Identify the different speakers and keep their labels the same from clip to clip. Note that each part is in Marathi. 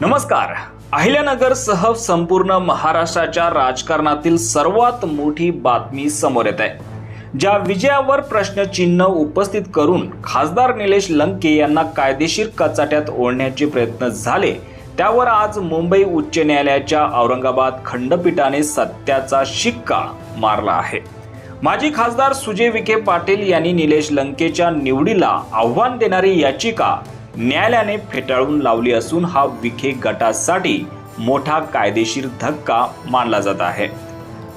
Speaker 1: नमस्कार. अहिल्यानगरसह संपूर्ण महाराष्ट्राच्या राजकारणातील सर्वात मोठी बातमी समोर येत आहे. ज्या विजयावर प्रश्नचिन्ह उपस्थित करून खासदार निलेश लंके यांना कायदेशीर कचाट्यात ओढण्याचे प्रयत्न झाले, त्यावर आज मुंबई उच्च न्यायालयाच्या औरंगाबाद खंडपीठाने सत्याचा शिक्का मारला आहे. माजी खासदार सुजय विखे पाटील यांनी निलेश लंकेच्या निवडीला आव्हान देणारी याचिका न्यायालयाने फेटाळून लावली असून हा विखे गटासाठी मोठा कायदेशीर धक्का मानला जात आहे.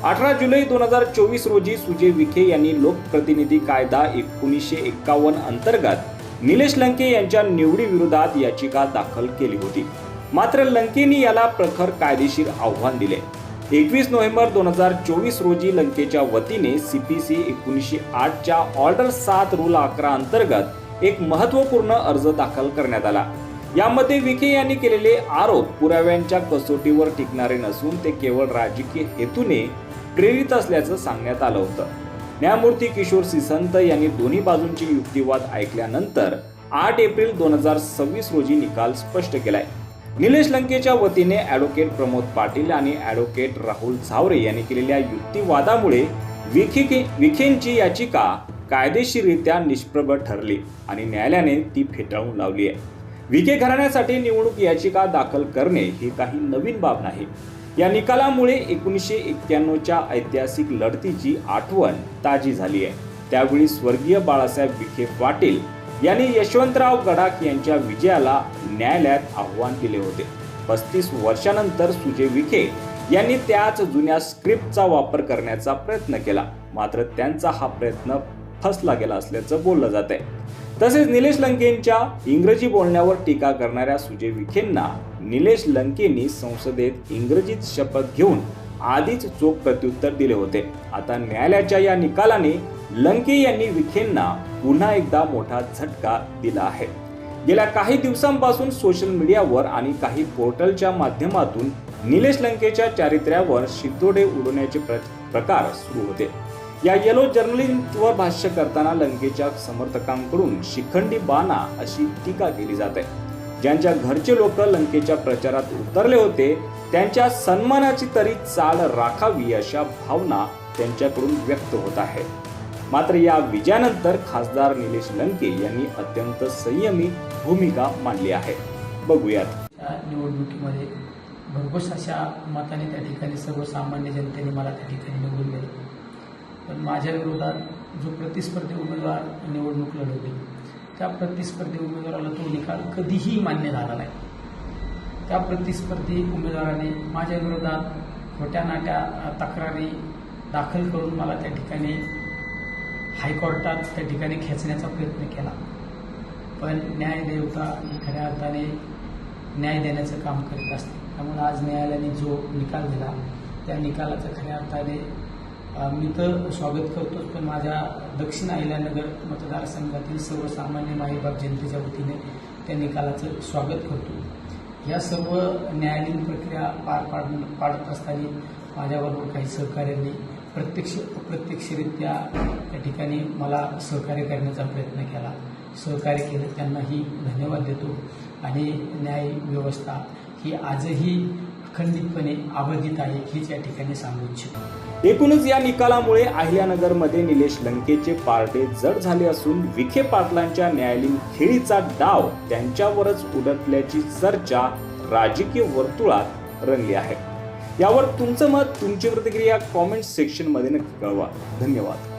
Speaker 1: 18 जुलै 2024 रोजी सुजय विखे यांनी लोकप्रतिनिधी कायदा 1951 अंतर्गत निलेश लंके यांच्या निवडीविरोधात याचिका दाखल केली होती. मात्र लंकेंनी याला प्रखर कायदेशीर आव्हान दिले. 21 नोव्हेंबर 2024 रोजी लंकेच्या वतीने CPC 1908 च्या ऑर्डर 7 रूल 11 अंतर्गत एक महत्त्वपूर्ण अर्ज दाखल करण्यात आला. यामध्ये विखे यांनी केलेले आरोप पुराव्यांच्या कसोटीवर टिकणारे नसून ते केवळ राजकीय हेतूने प्रेरित असल्याचं सांगण्यात आलं होतं. न्यायमूर्ती किशोर सिसंत यांनी दोन्ही बाजूंचे युक्तिवाद ऐकल्यानंतर 8 एप्रिल 2026 रोजी निकाल स्पष्ट केलाय. निलेश लंकेच्या वतीने ॲडव्होकेट प्रमोद पाटील आणि ॲडव्होकेट राहुल झावरे यांनी केलेल्या युक्तिवादामुळे विखेंची याचिका कायदेशीररित्या निष्प्रभ ठरली आणि न्यायालयाने ती फेटाळून लावली आहे. विखे घराण्यासाठी निवडणूक याचिका दाखल करणे ही काही नवीन बाब नाही. या निकालामुळे 1991च्या ऐतिहासिक लढतीची आठवण ताजी झाली आहे. त्यावेळी स्वर्गीय बाळासाहेब विखे पाटील यांनी यशवंतराव गडाख यांच्या विजयाला न्यायालयात आव्हान दिले होते. 35 वर्षानंतर सुजय विखे यांनी त्याच जुन्या स्क्रिप्टचा वापर करण्याचा प्रयत्न केला. मात्र त्यांचा हा प्रयत्न फसला गेला असल्याचं बोललं जात आहे. तसेच निलेश लंकेंच्या इंग्रजी बोलण्यावर टीका करणाऱ्या सुजय विखेंना निलेश लंकेंनी संसदेत इंग्रजीत शपथ घेऊन आधीच चोख प्रत्युत्तर दिले होते. आता न्यायालयाच्या या निकालाने लंके यांनी विखेंना पुन्हा एकदा मोठा झटका दिला आहे. गेल्या काही दिवसांपासून सोशल मीडियावर आणि काही पोर्टलच्या माध्यमातून निलेश लंकेच्या चारित्र्यावर शितोडे उडवण्याचे प्रकार सुरू होते. या येलो जर्नलिस्टवर भाष्य करताना लंकेच्या समर्थकांकडून शिखंडी बाणा अशी टीका केली जाते. ज्यांच्या घरचे लोक लंकेच्या प्रचारात उतरले होते त्यांच्या सन्मानाची तरी चाल राखावी अशा भावना त्यांच्याकडून व्यक्त होत आहे. मात्र या विजयानंतर खासदार निलेश लंके यांनी अत्यंत संयमी भूमिका मांडली आहे. बघूयात.
Speaker 2: निवडणुकीमध्ये भरघोस अशा मताने त्या ठिकाणी सर्वसामान्य जनतेने मला त्या ठिकाणी निवडून दिले. पण माझ्या विरोधात जो प्रतिस्पर्धी उमेदवार निवडणूक लढवली त्या प्रतिस्पर्धी उमेदवाराला तो निकाल कधीही मान्य झाला नाही. त्या प्रतिस्पर्धी उमेदवाराने माझ्या विरोधात खोट्या नाट्या तक्रारी दाखल करून मला त्या ठिकाणी हायकोर्टात त्या ठिकाणी खेचण्याचा प्रयत्न केला. पण न्यायदेवता ही खऱ्या अर्थाने न्याय देण्याचं काम करीत असते. त्यामुळे आज न्यायालयाने जो निकाल दिला त्या निकालाचं खऱ्या अर्थाने मी तर स्वागत करतोच, पण माझ्या दक्षिण अहिल्यानगर मतदारसंघातील सर्वसामान्य माईबाप जनतेच्या वतीने त्या निकालाचं स्वागत करतो. या सर्व न्यायालयीन प्रक्रिया पाडत असताना माझ्याबरोबर काही सहकार्यांनी प्रत्यक्षरित्या त्या ठिकाणी मला सहकार्य करण्याचा प्रयत्न केला. सहकार्य केलं त्यांनाही धन्यवाद देतो. आणि न्याय व्यवस्था ही आजही अखंडितपणे अबाधित आहे हीच या ठिकाणी सांगू इच्छितो.
Speaker 1: एकूणच या निकालामुळे अहिल्यानगरमध्ये निलेश लंकेचे पारडे जड झाले असून विखे पाटलांच्या न्यायालयीन खेळीचा डाव त्यांच्यावरच उडतल्याची चर्चा राजकीय वर्तुळात रंगली आहे. यावर तुमचं मत, तुमची प्रतिक्रिया कॉमेंट सेक्शन मध्ये नक्की कळवा. धन्यवाद.